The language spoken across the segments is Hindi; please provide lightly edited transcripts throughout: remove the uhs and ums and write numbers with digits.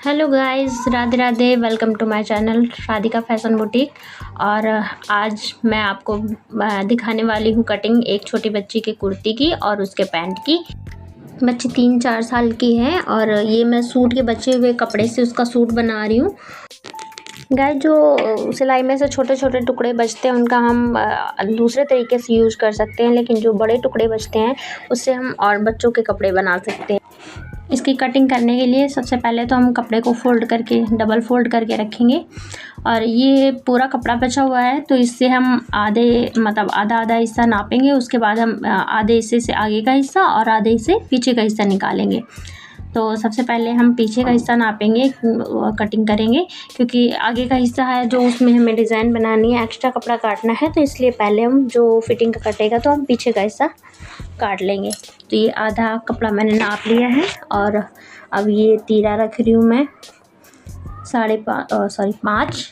Hello guys, Radhe Radhe. Welcome to my channel Radhika fashion boutique. और आज मैं आपको दिखाने वाली हूँ कटिंग एक छोटी बच्ची की कुर्ती की और उसके पैंट की। बच्ची 3-4 साल की है और ये मैं सूट के बचे हुए कपड़े से उसका सूट बना रही हूँ। गाइस, जो सिलाई में से छोटे छोटे टुकड़े बचते हैं उनका हम दूसरे तरीके से यूज़ कर सकते हैं, लेकिन जो बड़े टुकड़े बचते हैं उससे हम और बच्चों के कपड़े बना सकते हैं। इसकी कटिंग करने के लिए सबसे पहले तो हम कपड़े को फोल्ड करके डबल फोल्ड करके रखेंगे। और ये पूरा कपड़ा बचा हुआ है तो इससे हम आधा आधा हिस्सा नापेंगे। उसके बाद हम आधे हिस्से से आगे का हिस्सा और आधे हिस्से पीछे का हिस्सा निकालेंगे। तो सबसे पहले हम पीछे का हिस्सा नापेंगे, कटिंग करेंगे, क्योंकि आगे का हिस्सा है जो उसमें हमें डिज़ाइन बनानी है, एक्स्ट्रा कपड़ा काटना है, तो इसलिए पहले हम जो फिटिंग का कटेगा तो हम पीछे का हिस्सा काट लेंगे। तो ये आधा कपड़ा मैंने नाप लिया है और अब ये तीरा रख रही हूँ मैं 5।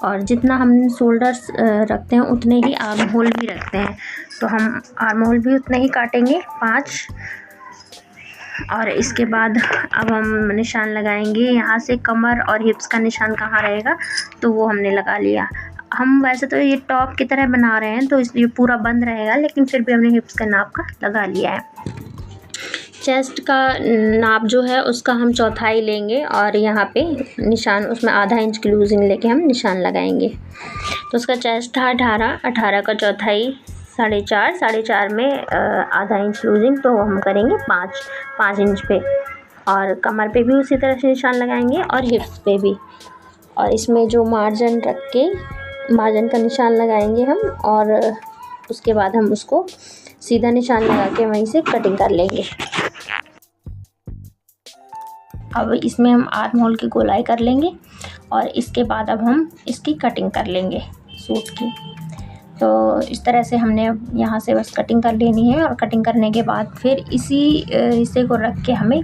और जितना हम शोल्डर्स रखते हैं उतने ही आर्म होल भी रखते हैं, तो हम आर्म होल भी उतने ही काटेंगे 5। और इसके बाद अब हम निशान लगाएंगे। यहाँ से कमर और हिप्स का निशान कहाँ रहेगा तो वो हमने लगा लिया। हम वैसे तो ये टॉप की तरह बना रहे हैं तो इसलिए पूरा बंद रहेगा, लेकिन फिर भी हमने हिप्स का नाप का लगा लिया है। चेस्ट का नाप जो है उसका हम चौथाई लेंगे और यहाँ पे निशान उसमें आधा इंच की लूजिंग लेके हम निशान लगाएंगे। तो उसका चेस्ट था 18 का चौथाई 4.5 में आधा इंच लूजिंग, तो हम करेंगे 5 इंच पे। और कमर पे भी उसी तरह से निशान लगाएंगे और हिप्स पे भी। और इसमें जो मार्जिन रख के मार्जिन का निशान लगाएंगे हम, और उसके बाद हम उसको सीधा निशान लगा के वहीं से कटिंग कर लेंगे। अब इसमें हम आर्म होल की गोलाई कर लेंगे और इसके बाद अब हम इसकी कटिंग कर लेंगे सूट की। तो इस तरह से हमने यहाँ से बस कटिंग कर लेनी है। और कटिंग करने के बाद फिर इसी हिस्से को रख के हमें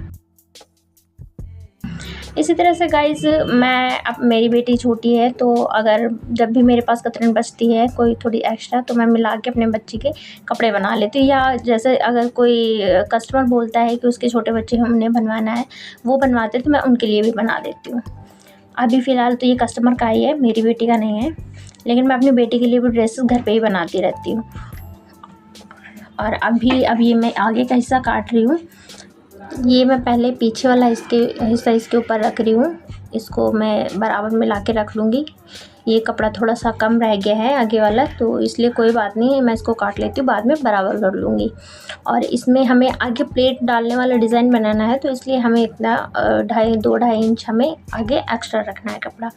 इसी तरह से गाइस, अब मेरी बेटी छोटी है तो अगर जब भी मेरे पास कतरन बचती है कोई थोड़ी एक्स्ट्रा, तो मैं मिला के अपने बच्चे के कपड़े बना लेती हूँ। या जैसे अगर कोई कस्टमर बोलता है कि उसके छोटे बच्चे हमने बनवाना है, वो बनवाते तो मैं उनके लिए भी बना देती हूँ। अभी फ़िलहाल तो ये कस्टमर का ही है, मेरी बेटी का नहीं है, लेकिन मैं अपनी बेटी के लिए भी ड्रेसेस घर पे ही बनाती रहती हूँ। और अभी मैं आगे का हिस्सा काट रही हूँ। ये मैं पहले पीछे वाला हिस्सा इसके ऊपर रख रही हूँ। इसको मैं बराबर मिला के रख लूँगी। ये कपड़ा थोड़ा सा कम रह गया है आगे वाला, तो इसलिए कोई बात नहीं, मैं इसको काट लेती हूँ, बाद में बराबर कर लूँगी। और इसमें हमें आगे प्लेट डालने वाला डिज़ाइन बनाना है, तो इसलिए हमें इतना 2.5 इंच हमें आगे एक्स्ट्रा रखना है कपड़ा।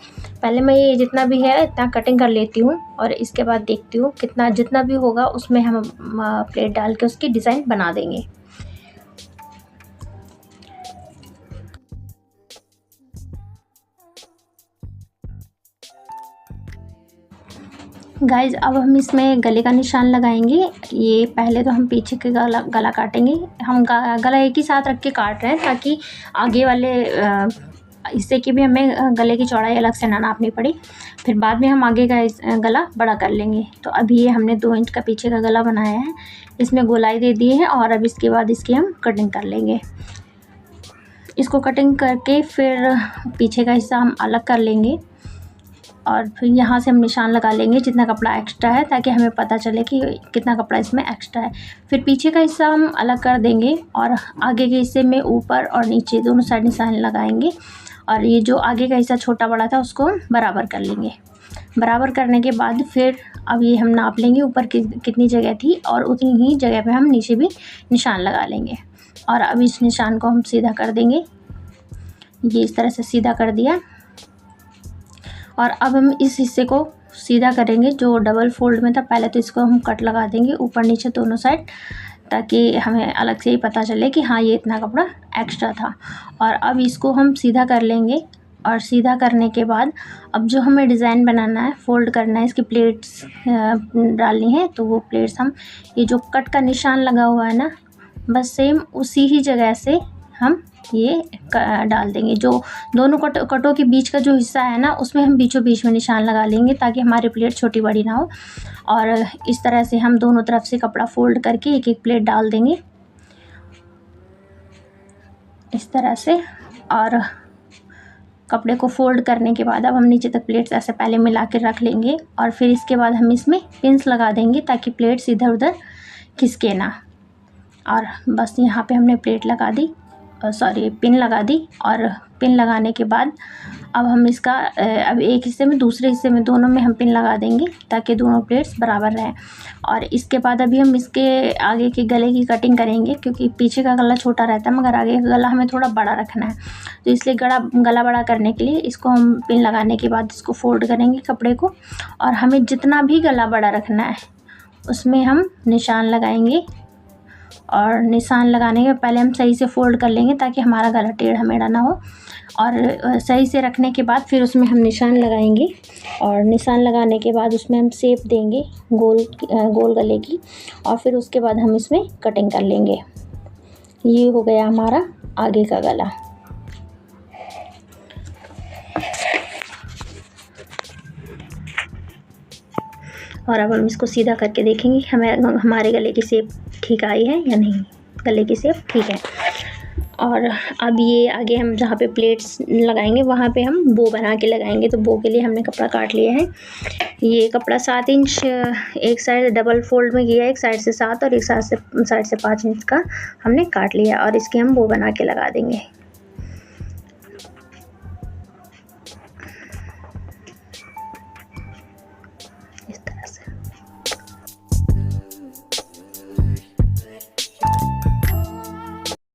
पहले मैं ये जितना भी है इतना कटिंग कर लेती हूँ और इसके बाद देखती हूँ जितना भी होगा उसमें हम प्लेट डाल के उसकी डिज़ाइन बना देंगे। गाइज, अब हम इसमें गले का निशान लगाएंगे। ये पहले तो हम पीछे के गला काटेंगे। हम गला एक ही साथ रख के काट रहे हैं ताकि आगे वाले हिस्से की भी हमें गले की चौड़ाई अलग से ना नापनी पड़ी। फिर बाद में हम आगे का गला बड़ा कर लेंगे। तो अभी ये हमने 2 इंच का पीछे का गला बनाया है, इसमें गोलाई दे दी है। और अब इसके बाद इसकी हम कटिंग कर लेंगे। इसको कटिंग करके फिर पीछे का हिस्सा हम अलग कर लेंगे और फिर यहाँ से हम निशान लगा लेंगे जितना कपड़ा एक्स्ट्रा है, ताकि हमें पता चले कि कितना कपड़ा इसमें एक्स्ट्रा है। फिर पीछे का हिस्सा हम अलग कर देंगे और आगे के हिस्से में ऊपर और नीचे दोनों साइड निशान लगाएंगे। और ये जो आगे का हिस्सा छोटा बड़ा था उसको हम बराबर कर लेंगे। बराबर करने के बाद फिर अब ये हम नाप लेंगे ऊपर कितनी जगह थी और उतनी ही जगह पर हम नीचे भी निशान लगा लेंगे। और अब इस निशान को हम सीधा कर देंगे। ये इस तरह से सीधा कर दिया। और अब हम इस हिस्से को सीधा करेंगे जो डबल फोल्ड में था। पहले तो इसको हम कट लगा देंगे ऊपर नीचे दोनों साइड, ताकि हमें अलग से ही पता चले कि हाँ ये इतना कपड़ा एक्स्ट्रा था। और अब इसको हम सीधा कर लेंगे। और सीधा करने के बाद अब जो हमें डिज़ाइन बनाना है, फोल्ड करना है, इसकी प्लेट्स डालनी है, तो वो प्लेट्स हम ये जो कट का निशान लगा हुआ है ना, बस सेम उसी ही जगह से हम ये डाल देंगे। जो दोनों कटों के बीच का जो हिस्सा है ना, उसमें हम बीचों बीच में निशान लगा लेंगे ताकि हमारी प्लेट छोटी बड़ी ना हो। और इस तरह से हम दोनों तरफ से कपड़ा फोल्ड करके एक एक प्लेट डाल देंगे इस तरह से। और कपड़े को फोल्ड करने के बाद अब हम नीचे तक प्लेट्स ऐसे पहले मिला के रख लेंगे और फिर इसके बाद हम इसमें पिन्स लगा देंगे ताकि प्लेट्स इधर उधर खिसके ना। और बस यहाँ पे हमने प्लेट लगा दी, सॉरी पिन लगा दी। और पिन लगाने के बाद अब हम इसका अब एक हिस्से में दूसरे हिस्से में दोनों में हम पिन लगा देंगे ताकि दोनों प्लेट्स बराबर रहें। और इसके बाद अभी हम इसके आगे के गले की कटिंग करेंगे, क्योंकि पीछे का गला छोटा रहता है मगर आगे का गला हमें थोड़ा बड़ा रखना है, तो इसलिए गला बड़ा करने के लिए इसको हम पिन लगाने के बाद इसको फोल्ड करेंगे कपड़े को। और हमें जितना भी गला बड़ा रखना है उसमें हम निशान लगाएंगे। और निशान लगाने के पहले हम सही से फोल्ड कर लेंगे ताकि हमारा गला टेढ़ा मेढ़ा ना हो। और सही से रखने के बाद फिर उसमें हम निशान लगाएंगे। और निशान लगाने के बाद उसमें हम शेप देंगे गोल गले की, और फिर उसके बाद हम इसमें कटिंग कर लेंगे। ये हो गया हमारा आगे का गला। और अब हम इसको सीधा करके देखेंगे हमारे गले की शेप ठीक आई है या नहीं, गले की शेप ठीक है। और अब ये आगे हम जहाँ पे प्लेट्स लगाएंगे वहाँ पे हम बो बना के लगाएंगे। तो बो के लिए हमने कपड़ा काट लिया है। ये कपड़ा 7 इंच एक साइड डबल फोल्ड में किया है, एक साइड से 7 और एक साइड से 5 इंच का हमने काट लिया। और इसकी हम बो बना के लगा देंगे।